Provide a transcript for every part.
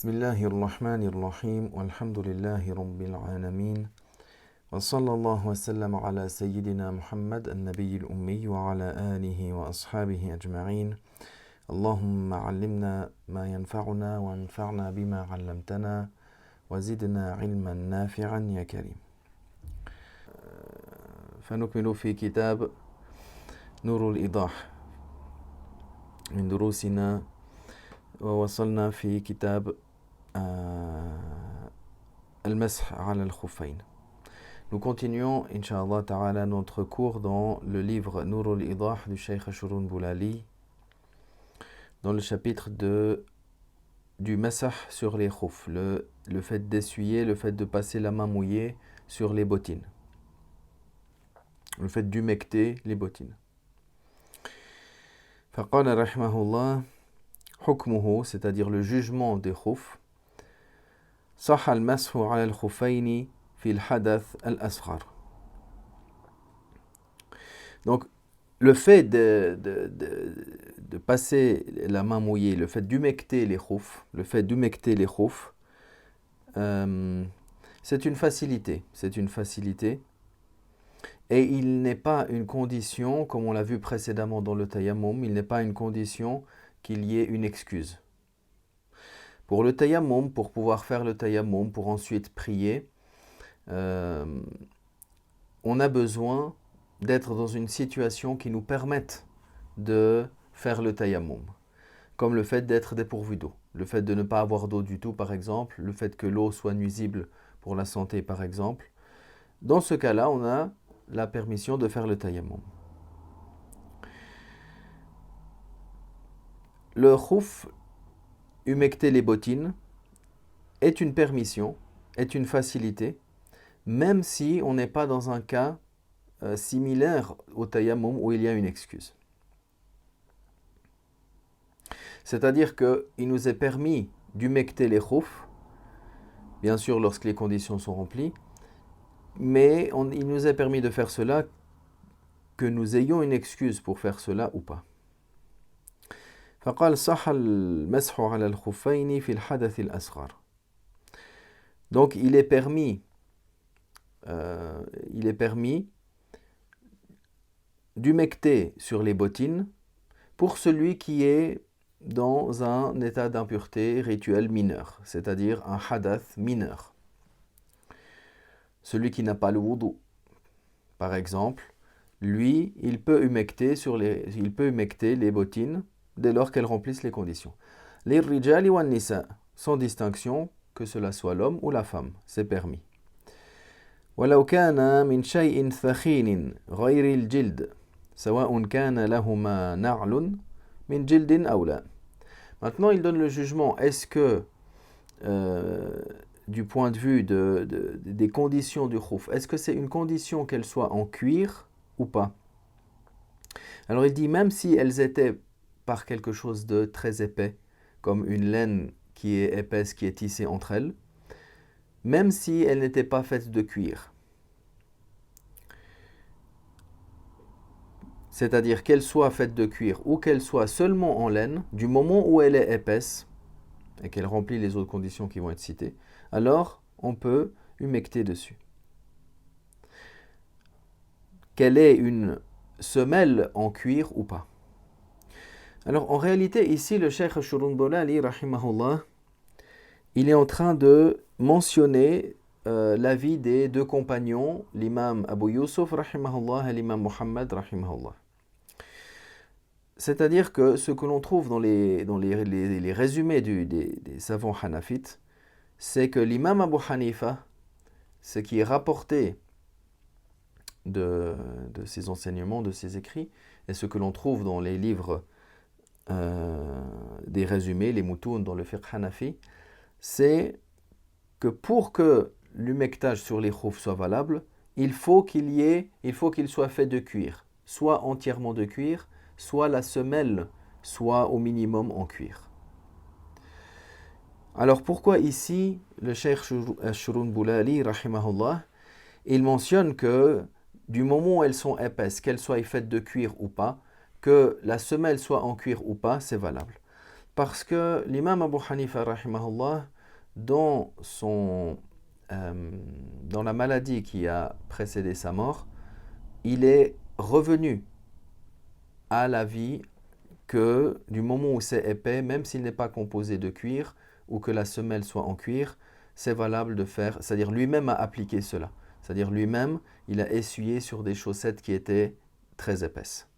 بسم الله الرحمن الرحيم والحمد لله رب العالمين وصلى الله وسلم على سيدنا محمد النبي الأمي وعلى آله وأصحابه أجمعين. اللهم علمنا ما ينفعنا وانفعنا بما علمتنا وزدنا علما نافعا يا كريم. فنكمل في كتاب نور الإيضاح من دروسنا ووصلنا في كتاب المسح على الخفين. Nous continuons, Inch'Allah Ta'ala, notre cours dans le livre Nur al-Idah du Cheikh Ashurun Boulali, dans le chapitre du masah sur les khuf, le fait d'essuyer, le fait de passer la main mouillée sur les bottines, le fait d'humecter les bottines. فقال رحمه الله حكمه, c'est-à-dire le jugement des khuf, صح المسح على الخفين في الحدث الأصغر. Donc, le fait de passer la main mouillée, le fait d'humecter les khuf, c'est une facilité. Et il n'est pas une condition, comme on l'a vu précédemment dans le tayammum, il n'est pas une condition qu'il y ait une excuse. Pour le tayammum, pour pouvoir faire le tayammum, pour ensuite prier, on a besoin d'être dans une situation qui nous permette de faire le tayammum. Comme le fait d'être dépourvu d'eau, le fait de ne pas avoir d'eau du tout par exemple, le fait que l'eau soit nuisible pour la santé par exemple. Dans ce cas-là, on a la permission de faire le tayammum. Le khuf, humecter les bottines, est une permission, est une facilité, même si on n'est pas dans un cas similaire au tayammum où il y a une excuse. C'est-à-dire qu'il nous est permis d'humecter les khuf, bien sûr lorsque les conditions sont remplies, mais il nous est permis de faire cela que nous ayons une excuse pour faire cela ou pas. فقال صح المسح على الخفين في الحدث الأصغر. Donc il est permis d'humecter sur les bottines pour celui qui est dans un état d'impureté rituel mineur, c'est-à-dire un hadath mineur. Celui qui n'a pas le wudu, par exemple, lui, il peut humecter les bottines dès lors qu'elles remplissent les conditions. Les rijali wa nisa, sans distinction, que cela soit l'homme ou la femme, c'est permis. ولو كان من شيء ثخين غير الجلد سواء كان لهما نعل من جلد أو لا. Maintenant, il donne le jugement. Est-ce que, du point de vue des conditions du khuf, est-ce que c'est une condition qu'elles soient en cuir ou pas? Alors il dit, même si elles étaient par quelque chose de très épais, comme une laine qui est épaisse, qui est tissée entre elles, même si elles n'étaient pas faites de cuir, c'est-à-dire qu'elles soient faites de cuir ou qu'elles soient seulement en laine, du moment où elle est épaisse et qu'elle remplit les autres conditions qui vont être citées, alors on peut humecter dessus. Qu'elle ait une semelle en cuir ou pas. Alors en réalité ici le Cheikh Ashurun Boulali rahimahullah, il est en train de mentionner l'avis des deux compagnons, l'imam Abu Yusuf rahimahullah et l'imam Muhammad rahimahullah. C'est-à-dire que ce que l'on trouve dans les résumés des savants hanafites, c'est que l'imam Abu Hanifa, ce qui est rapporté de ses enseignements, de ses écrits, et ce que l'on trouve dans les livres des résumés, les moutoun dans le fiqh hanafi, c'est que pour que l'humectage sur les khuf soit valable, il faut qu'il soit fait de cuir, soit entièrement de cuir, soit la semelle soit au minimum en cuir. Alors pourquoi ici le Cheikh Ashurun Boulali rahimahullah, il mentionne que du moment où elles sont épaisses, qu'elles soient faites de cuir ou pas, que la semelle soit en cuir ou pas, c'est valable. Parce que l'imam Abu Hanifa, rahimahullah, dans, dans la maladie qui a précédé sa mort, il est revenu à la vie que du moment où c'est épais, même s'il n'est pas composé de cuir ou que la semelle soit en cuir, c'est valable de faire, c'est-à-dire lui-même a appliqué cela. C'est-à-dire lui-même, il a essuyé sur des chaussettes qui étaient très épaisses.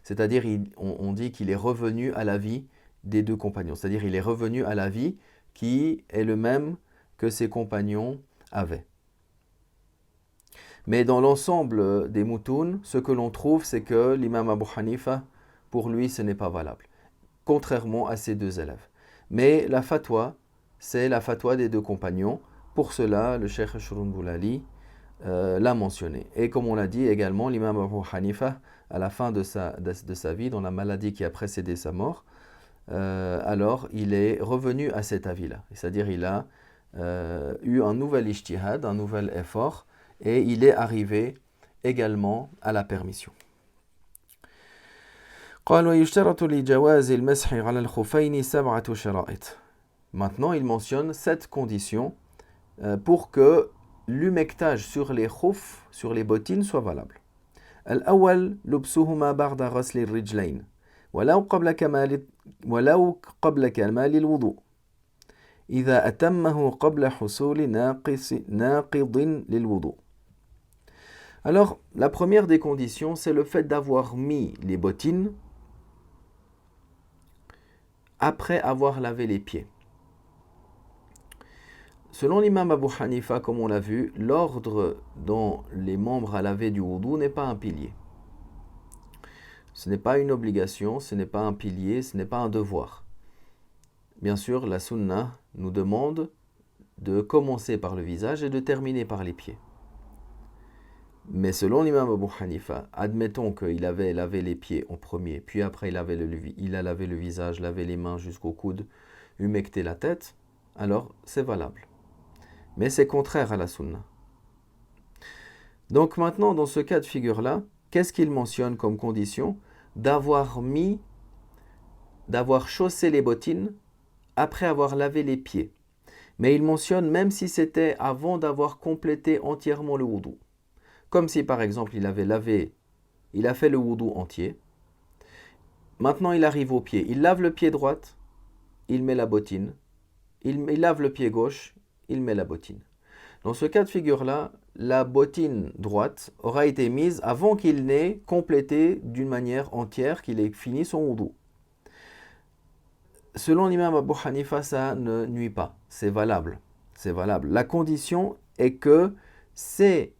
C'est-à-dire, on dit qu'il est revenu à la vie des deux compagnons. C'est-à-dire, il est revenu à la vie qui est le même que ses compagnons avaient. Mais dans l'ensemble des moutounes, ce que l'on trouve, c'est que l'imam Abu Hanifa, pour lui, ce n'est pas valable, contrairement à ses deux élèves. Mais la fatwa, c'est la fatwa des deux compagnons. Pour cela, le cheikh Shurun Boulali l'a mentionné. Et comme on l'a dit également, l'imam Abu Hanifa, à la fin de sa vie, dans la maladie qui a précédé sa mort, alors il est revenu à cet avis-là. C'est-à-dire il a eu un nouvel ijtihad, un nouvel effort, et il est arrivé également à la permission. قال ويشترط لجواز المسح على الخفين 7 شرائط. Maintenant, il mentionne 7 conditions pour que l'humectage sur les khuf, sur les bottines, soit valable. الأول لبسهما بعد غسل الرجلين ولو قبل كمال الوضوء إذا أتمه قبل حصول ناقض للوضوء. Alors, la première des conditions, c'est le fait d'avoir mis les bottines après avoir lavé les pieds. Selon l'imam Abu Hanifa, comme on l'a vu, l'ordre dans les membres à laver du wudu n'est pas un pilier. Ce n'est pas une obligation, ce n'est pas un pilier, ce n'est pas un devoir. Bien sûr, la sunna nous demande de commencer par le visage et de terminer par les pieds. Mais selon l'imam Abu Hanifa, admettons qu'il avait lavé les pieds en premier, puis après il a lavé le visage, lavé les mains jusqu'au coude, humecté la tête, alors c'est valable. Mais c'est contraire à la sunna. Donc maintenant, dans ce cas de figure-là, qu'est-ce qu'il mentionne comme condition? D'avoir chaussé les bottines après avoir lavé les pieds. Mais il mentionne même si c'était avant d'avoir complété entièrement le wudu. Comme si par exemple il a fait le wudu entier. Maintenant il arrive au pied. Il lave le pied droit, il met la bottine. Il lave le pied gauche, il met la bottine. Dans ce cas de figure-là, la bottine droite aura été mise avant qu'il n'ait complété d'une manière entière, qu'il ait fini son wudu. Selon l'imam Abu Hanifa, ça ne nuit pas. C'est valable. C'est valable. La condition est que c'est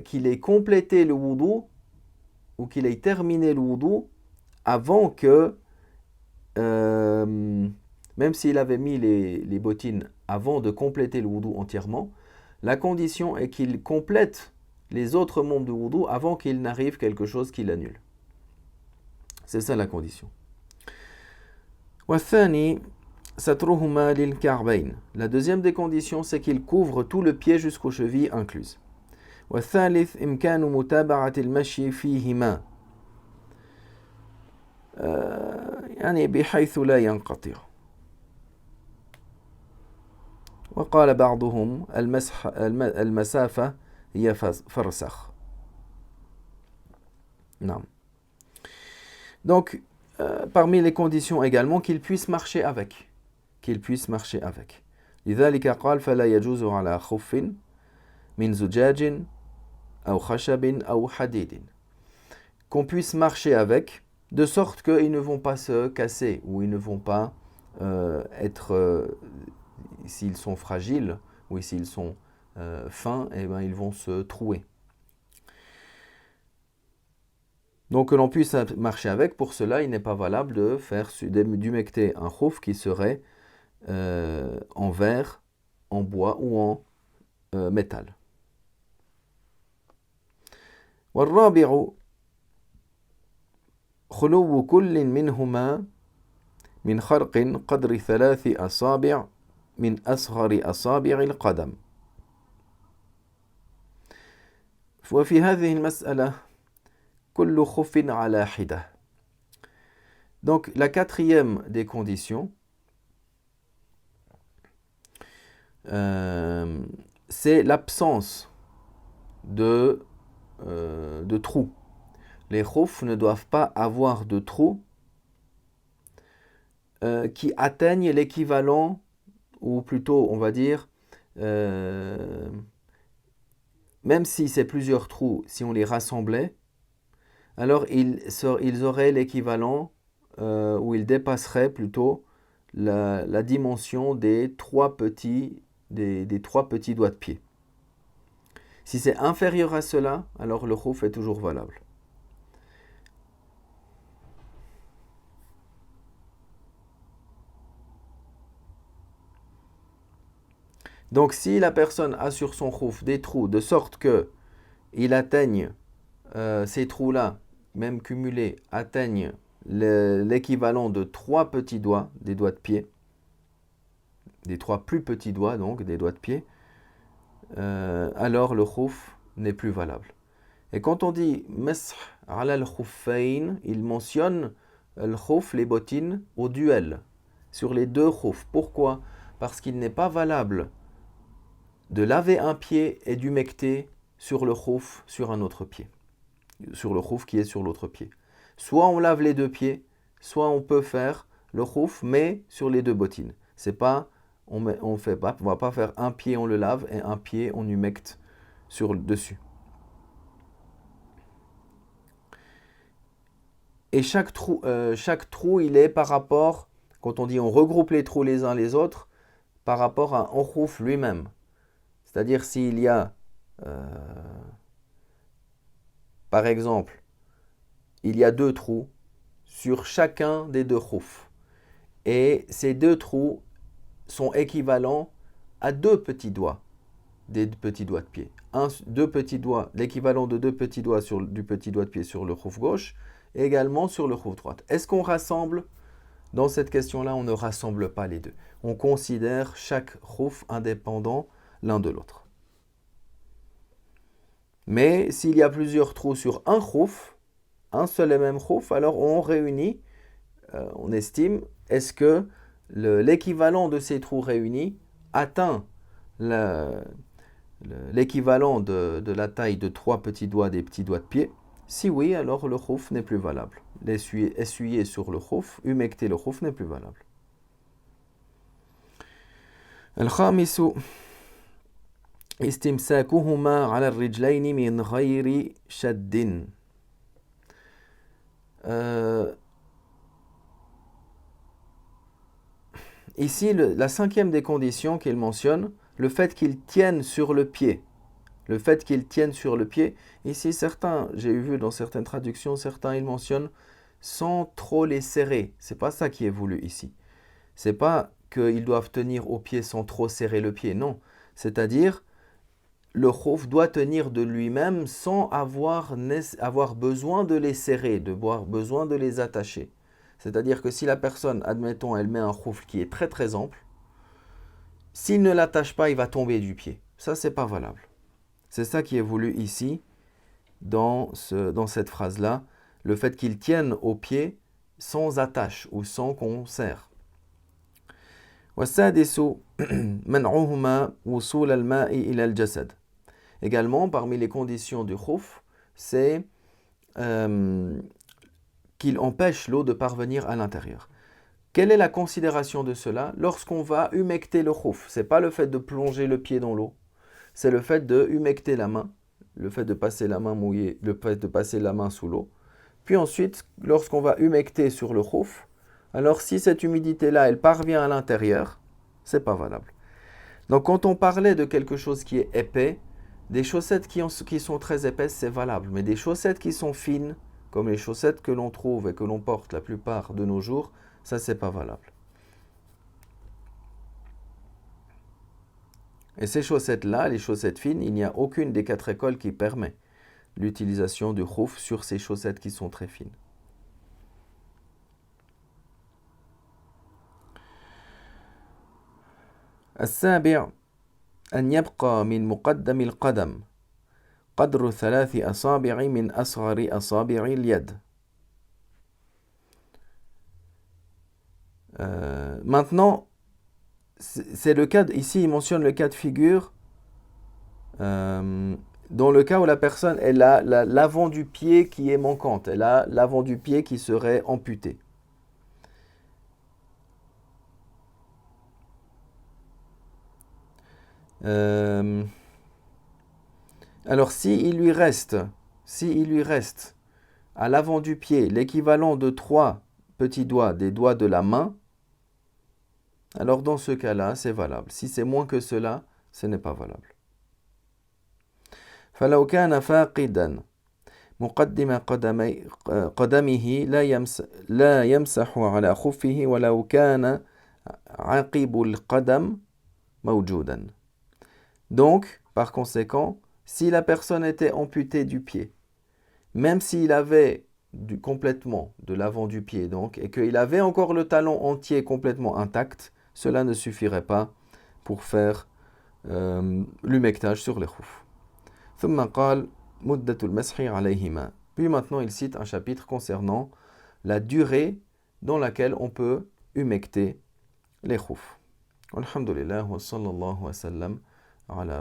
qu'il ait complété le wudu ou qu'il ait terminé le wudu avant que, même s'il avait mis les bottines avant de compléter le wudu entièrement, la condition est qu'il complète les autres membres du wudu avant qu'il n'arrive quelque chose qui l'annule. C'est ça la condition. والثاني سترهما للكعبين. La deuxième des conditions, c'est qu'il couvre tout le pied jusqu'aux chevilles incluses. والثالث إمكان متابعة المشي فيهما يعني بحيث لا ينقطع. وقال بعضهم المسافة هي فرسخ. نعم. Donc, parmi les conditions également, qu'il puisse marcher avec. Qu'il puisse marcher avec. لذلك قال فلا يجوز على خف من زجاج أو خشب أو حديد. Qu'on puisse marcher avec, de sorte qu'ils ne vont pas se casser ou ils ne vont pas s'ils sont fragiles ou s'ils sont fins, eh ben, ils vont se trouer. Donc que l'on puisse marcher avec, pour cela il n'est pas valable de faire d'humecter un khouf qui serait en verre, en bois ou en métal. والرابع خلو كل منهما من خرق قدر 3 أصابع من أصغر أصابع القدم. وفي هذه المسألة كل خف على حدة. Donc, la quatrième des conditions, c'est l'absence de trous. Les khoufs ne doivent pas avoir de trous qui atteignent l'équivalent, ou plutôt, on va dire, même si c'est plusieurs trous, si on les rassemblait, alors ils auraient l'équivalent, ou ils dépasseraient plutôt la dimension des trois petits doigts de pied. Si c'est inférieur à cela, alors le khouf est toujours valable. Donc si la personne a sur son khouf des trous de sorte que il atteigne ces trous-là, même cumulés, atteignent l'équivalent de trois petits doigts, des doigts de pied, des trois plus petits doigts donc, des doigts de pied, alors le khouf n'est plus valable. Et quand on dit mash ala al-khuffayn, il mentionne le khouf, les bottines, au duel, sur les deux khoufs. Pourquoi? Parce qu'il n'est pas valable de laver un pied et d'humecter sur le khouf sur un autre pied, sur le khouf qui est sur l'autre pied. Soit on lave les deux pieds, soit on peut faire le khouf mais sur les deux bottines. C'est pas, on va pas faire un pied on le lave et un pied on humecte sur le dessus. Et chaque trou, il est par rapport, quand on dit on regroupe les trous les uns les autres, par rapport à un khouf lui-même. C'est-à-dire s'il y a, par exemple, il y a deux trous sur chacun des deux khoufs. Et ces deux trous sont équivalents à deux petits doigts, des petits doigts de pied. Deux petits doigts, l'équivalent de deux petits doigts du petit doigt de pied sur le khouf gauche, et également sur le khouf droite. Est-ce qu'on rassemble? Dans cette question-là, on ne rassemble pas les deux. On considère chaque khouf indépendant l'un de l'autre. Mais s'il y a plusieurs trous sur un khouf, un seul et même khouf, alors on réunit, on estime, est-ce que l'équivalent de ces trous réunis atteint l'équivalent de la taille de trois petits doigts des petits doigts de pied? Si oui, alors le khouf n'est plus valable. Essuyer sur le khouf, humecter le khouf n'est plus valable. الخامس استمساكهما على الرجلين من غير شد. Ici, la cinquième des conditions qu'il mentionne, le fait qu'ils tiennent sur le pied. Le fait qu'ils tiennent sur le pied. Ici, certains, j'ai vu dans certaines traductions, certains, ils mentionnent sans trop les serrer. C'est pas ça qui est voulu ici. C'est pas qu'ils doivent tenir au pied sans trop serrer le pied, non. C'est-à-dire, le khouf doit tenir de lui-même sans avoir besoin de les serrer, besoin de les attacher. C'est-à-dire que si la personne, admettons, elle met un khouf qui est très très ample, s'il ne l'attache pas, il va tomber du pied. Ça, c'est pas valable. C'est ça qui est voulu ici, dans cette phrase-là, le fait qu'ils tiennent au pied sans attache ou sans qu'on serre. Également, parmi les conditions du khouf, c'est qu'il empêche l'eau de parvenir à l'intérieur. Quelle est la considération de cela? Lorsqu'on va humecter le khouf, ce n'est pas le fait de plonger le pied dans l'eau, c'est le fait de humecter la main, le fait de passer la main mouillée, le fait de passer la main sous l'eau. Puis ensuite, lorsqu'on va humecter sur le khouf, alors si cette humidité-là, elle parvient à l'intérieur, c'est pas valable. Donc quand on parlait de quelque chose qui est épais, des chaussettes qui sont très épaisses, c'est valable. Mais des chaussettes qui sont fines, comme les chaussettes que l'on trouve et que l'on porte la plupart de nos jours, ça, c'est pas valable. Et ces chaussettes-là, les chaussettes fines, il n'y a aucune des quatre écoles qui permet l'utilisation du khouf sur ces chaussettes qui sont très fines. السابع أن يبقى من مقدم القدم قدر 3 أصابع من أصغر أصابع اليد. Maintenant, c'est le cas, ici il mentionne le cas de figure dans le cas où la personne elle a l'avant du pied qui est manquante, elle a l'avant du pied qui serait amputé. Alors s'il lui reste à l'avant du pied l'équivalent de 3 petits doigts des doigts de la main, alors dans ce cas-là, c'est valable. Si c'est moins que cela, ce n'est pas valable. فلو كان فاقدا مقدم قدمه لا يمسح على خفه ولو كان عقب القدم موجودا. Donc, par conséquent, si la personne était amputée du pied, même s'il avait complètement de l'avant du pied, donc, et qu'il avait encore le talon entier complètement intact, cela ne suffirait pas pour faire l'humectage sur les khoufs. ثم قال مدة المسح عليهما. Puis maintenant il cite un chapitre concernant la durée dans laquelle on peut humecter les khoufs. Alhamdulillah wa sallallahu wa sallam ala